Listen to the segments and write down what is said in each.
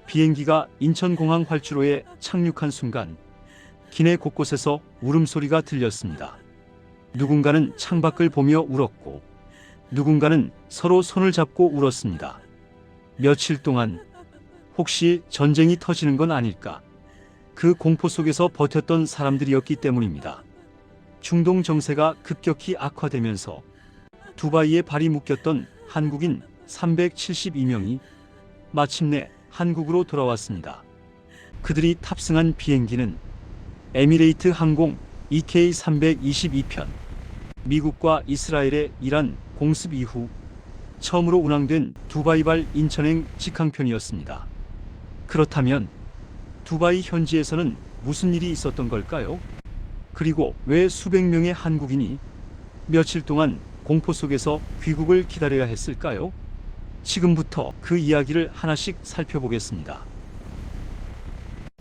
비행기가 인천공항 활주로에 착륙한 순간 기내 곳곳에서 울음소리가 들렸습니다. 누군가는 창밖을 보며 울었고 누군가는 서로 손을 잡고 울었습니다. 며칠 동안 혹시 전쟁이 터지는 건 아닐까? 그 공포 속에서 버텼던 사람들이었기 때문입니다. 중동 정세가 급격히 악화되면서 두바이에 발이 묶였던 한국인 372명이 마침내 한국으로 돌아왔습니다. 그들이 탑승한 비행기는 에미레이트 항공 EK322편, 미국과 이스라엘의 이란 공습 이후 처음으로 운항된 두바이발 인천행 직항편이었습니다. 그렇다면 두바이 현지에서는 무슨 일이 있었던 걸까요? 그리고 왜 수백 명의 한국인이 며칠 동안 공포 속에서 귀국을 기다려야 했을까요? 지금부터 그 이야기를 하나씩 살펴보겠습니다.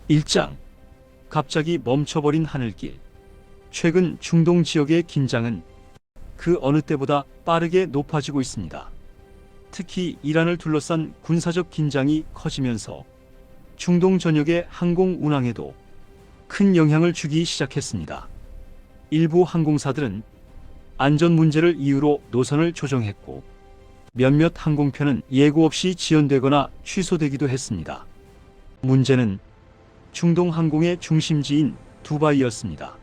1장. 갑자기 멈춰버린 하늘길. 최근 중동 지역의 긴장은 그 어느 때보다 빠르게 높아지고 있습니다. 특히 이란을 둘러싼 군사적 긴장이 커지면서 중동 전역의 항공 운항에도 큰 영향을 주기 시작했습니다. 일부 항공사들은 안전 문제를 이유로 노선을 조정했고 몇몇 항공편은 예고 없이 지연되거나 취소되기도 했습니다. 문제는 중동 항공의 중심지인 두바이였습니다.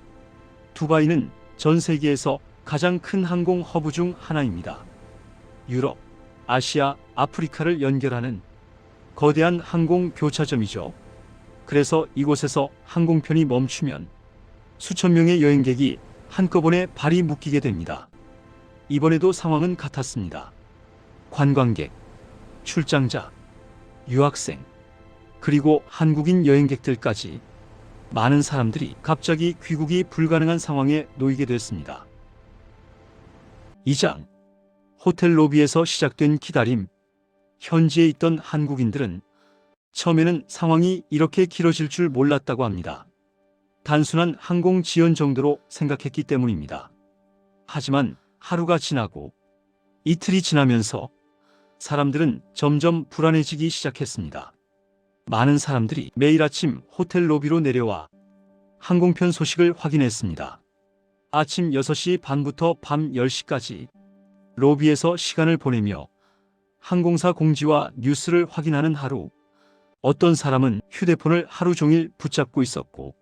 두바이는 전 세계에서 가장 큰 항공 허브 중 하나입니다. 유럽, 아시아, 아프리카를 연결하는 거대한 항공 교차점이죠. 그래서 이곳에서 항공편이 멈추면 수천 명의 여행객이 한꺼번에 발이 묶이게 됩니다. 이번에도 상황은 같았습니다. 관광객, 출장자, 유학생, 그리고 한국인 여행객들까지 많은 사람들이 갑자기 귀국이 불가능한 상황에 놓이게 됐습니다. 2장. 호텔 로비에서 시작된 기다림. 현지에 있던 한국인들은 처음에는 상황이 이렇게 길어질 줄 몰랐다고 합니다. 단순한 항공 지연 정도로 생각했기 때문입니다. 하지만 하루가 지나고 이틀이 지나면서 사람들은 점점 불안해지기 시작했습니다. 많은 사람들이 매일 아침 호텔 로비로 내려와 항공편 소식을 확인했습니다. 아침 6시 반부터 밤 10시까지 로비에서 시간을 보내며 항공사 공지와 뉴스를 확인하는 하루. 어떤 사람은 휴대폰을 하루 종일 붙잡고 있었고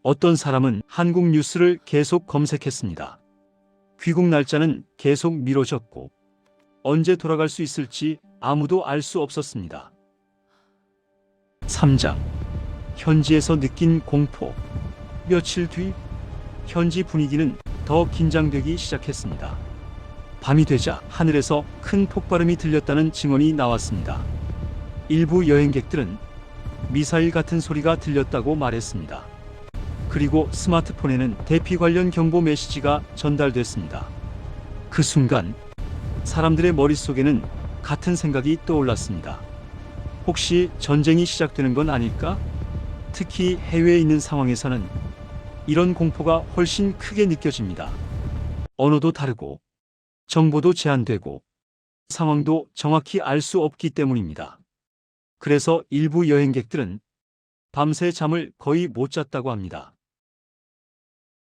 어떤 사람은 한국 뉴스를 계속 검색했습니다. 귀국 날짜는 계속 미뤄졌고 언제 돌아갈 수 있을지 아무도 알 수 없었습니다. 3장. 현지에서 느낀 공포. 며칠 뒤 현지 분위기는 더 긴장되기 시작했습니다. 밤이 되자 하늘에서 큰 폭발음이 들렸다는 증언이 나왔습니다. 일부 여행객들은 미사일 같은 소리가 들렸다고 말했습니다. 그리고 스마트폰에는 대피 관련 경보 메시지가 전달됐습니다. 그 순간 사람들의 머릿속에는 같은 생각이 떠올랐습니다. 혹시 전쟁이 시작되는 건 아닐까? 특히 해외에 있는 상황에서는 이런 공포가 훨씬 크게 느껴집니다. 언어도 다르고 정보도 제한되고 상황도 정확히 알 수 없기 때문입니다. 그래서 일부 여행객들은 밤새 잠을 거의 못 잤다고 합니다.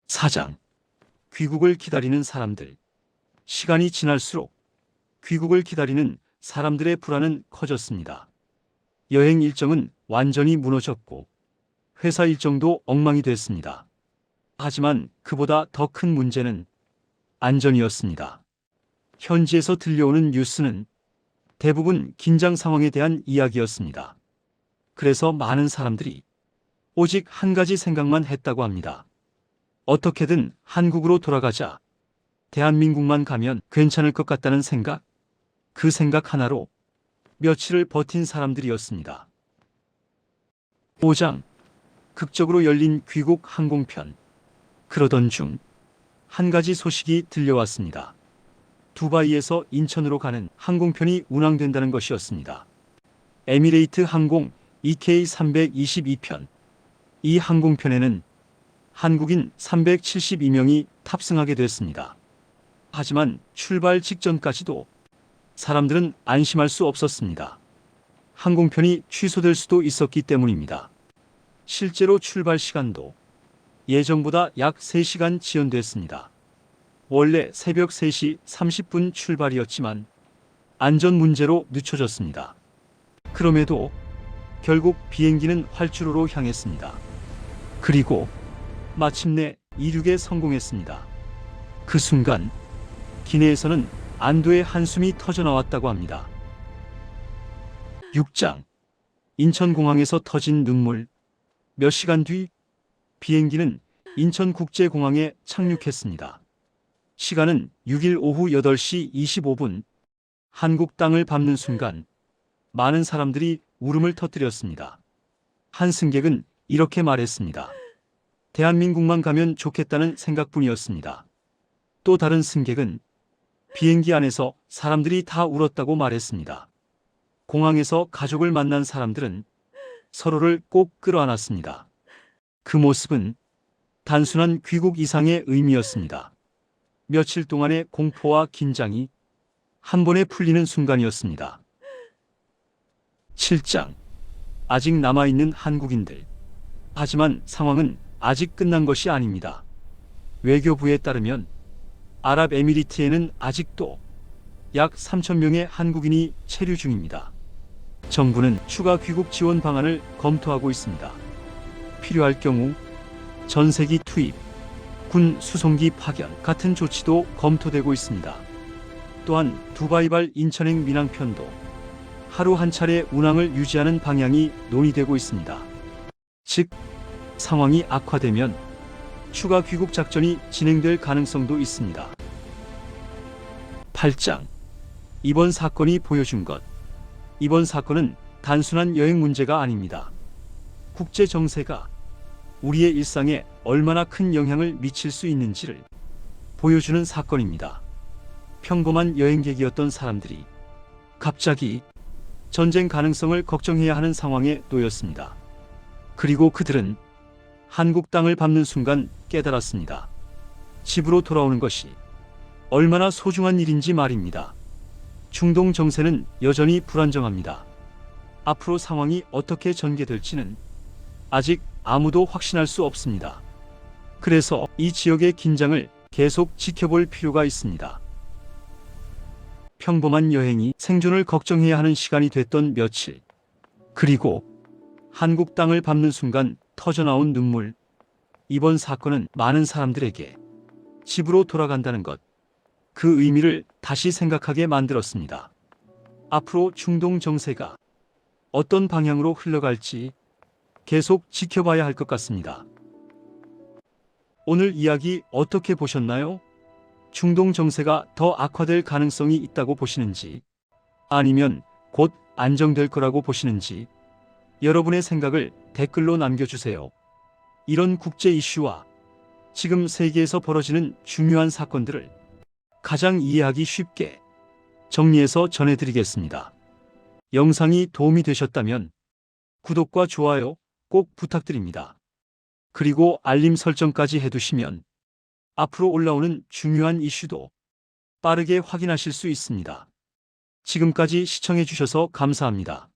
4장. 귀국을 기다리는 사람들. 시간이 지날수록 귀국을 기다리는 사람들의 불안은 커졌습니다. 여행 일정은 완전히 무너졌고 회사 일정도 엉망이 됐습니다. 하지만 그보다 더 큰 문제는 안전이었습니다. 현지에서 들려오는 뉴스는 대부분 긴장 상황에 대한 이야기였습니다. 그래서 많은 사람들이 오직 한 가지 생각만 했다고 합니다. 어떻게든 한국으로 돌아가자. 대한민국만 가면 괜찮을 것 같다는 생각. 그 생각 하나로 며칠을 버틴 사람들이었습니다. 5장. 극적으로 열린 귀국 항공편. 그러던 중 한 가지 소식이 들려왔습니다. 두바이에서 인천으로 가는 항공편이 운항된다는 것이었습니다. 에미레이트 항공 EK322편. 이 항공편에는 한국인 372명이 탑승하게 됐습니다. 하지만 출발 직전까지도 사람들은 안심할 수 없었습니다. 항공편이 취소될 수도 있었기 때문입니다. 실제로 출발 시간도 예정보다 약 3시간 지연됐습니다. 원래 새벽 3시 30분 출발이었지만 안전 문제로 늦춰졌습니다. 그럼에도 결국 비행기는 활주로로 향했습니다. 그리고 마침내 이륙에 성공했습니다. 그 순간 기내에서는 안도의 한숨이 터져나왔다고 합니다. 6장 인천공항에서 터진 눈물. 몇 시간 뒤 비행기는 인천국제공항에 착륙했습니다. 시간은 6일 오후 8시 25분. 한국 땅을 밟는 순간 많은 사람들이 울음을 터뜨렸습니다. 한 승객은 이렇게 말했습니다. 대한민국만 가면 좋겠다는 생각뿐이었습니다. 또 다른 승객은 비행기 안에서 사람들이 다 울었다고 말했습니다. 공항에서 가족을 만난 사람들은 서로를 꼭 끌어안았습니다. 그 모습은 단순한 귀국 이상의 의미였습니다. 며칠 동안의 공포와 긴장이 한 번에 풀리는 순간이었습니다. 7장 아직 남아있는 한국인들. 하지만 상황은 아직 끝난 것이 아닙니다. 외교부에 따르면 아랍에미리트에는 아직도 약 3,000명의 한국인이 체류 중입니다. 정부는 추가 귀국 지원 방안을 검토하고 있습니다. 필요할 경우 전세기 투입, 군 수송기 파견 같은 조치도 검토되고 있습니다. 또한 두바이발 인천행 민항편도 하루 한 차례 운항을 유지하는 방향이 논의되고 있습니다. 즉, 상황이 악화되면 추가 귀국 작전이 진행될 가능성도 있습니다. 8장 이번 사건이 보여준 것. 이번 사건은 단순한 여행 문제가 아닙니다. 국제 정세가 우리의 일상에 얼마나 큰 영향을 미칠 수 있는지를 보여주는 사건입니다. 평범한 여행객이었던 사람들이 갑자기 전쟁 가능성을 걱정해야 하는 상황에 놓였습니다. 그리고 그들은 한국 땅을 밟는 순간 깨달았습니다. 집으로 돌아오는 것이 얼마나 소중한 일인지 말입니다. 중동 정세는 여전히 불안정합니다. 앞으로 상황이 어떻게 전개될지는 아직 아무도 확신할 수 없습니다. 그래서 이 지역의 긴장을 계속 지켜볼 필요가 있습니다. 평범한 여행이 생존을 걱정해야 하는 시간이 됐던 며칠. 그리고 한국 땅을 밟는 순간 터져나온 눈물. 이번 사건은 많은 사람들에게 집으로 돌아간다는 것, 그 의미를 다시 생각하게 만들었습니다. 앞으로 중동 정세가 어떤 방향으로 흘러갈지 계속 지켜봐야 할 것 같습니다. 오늘 이야기 어떻게 보셨나요? 중동 정세가 더 악화될 가능성이 있다고 보시는지, 아니면 곧 안정될 거라고 보시는지, 여러분의 생각을 댓글로 남겨주세요. 이런 국제 이슈와 지금 세계에서 벌어지는 중요한 사건들을 가장 이해하기 쉽게 정리해서 전해드리겠습니다. 영상이 도움이 되셨다면 구독과 좋아요 꼭 부탁드립니다. 그리고 알림 설정까지 해두시면 앞으로 올라오는 중요한 이슈도 빠르게 확인하실 수 있습니다. 지금까지 시청해 주셔서 감사합니다.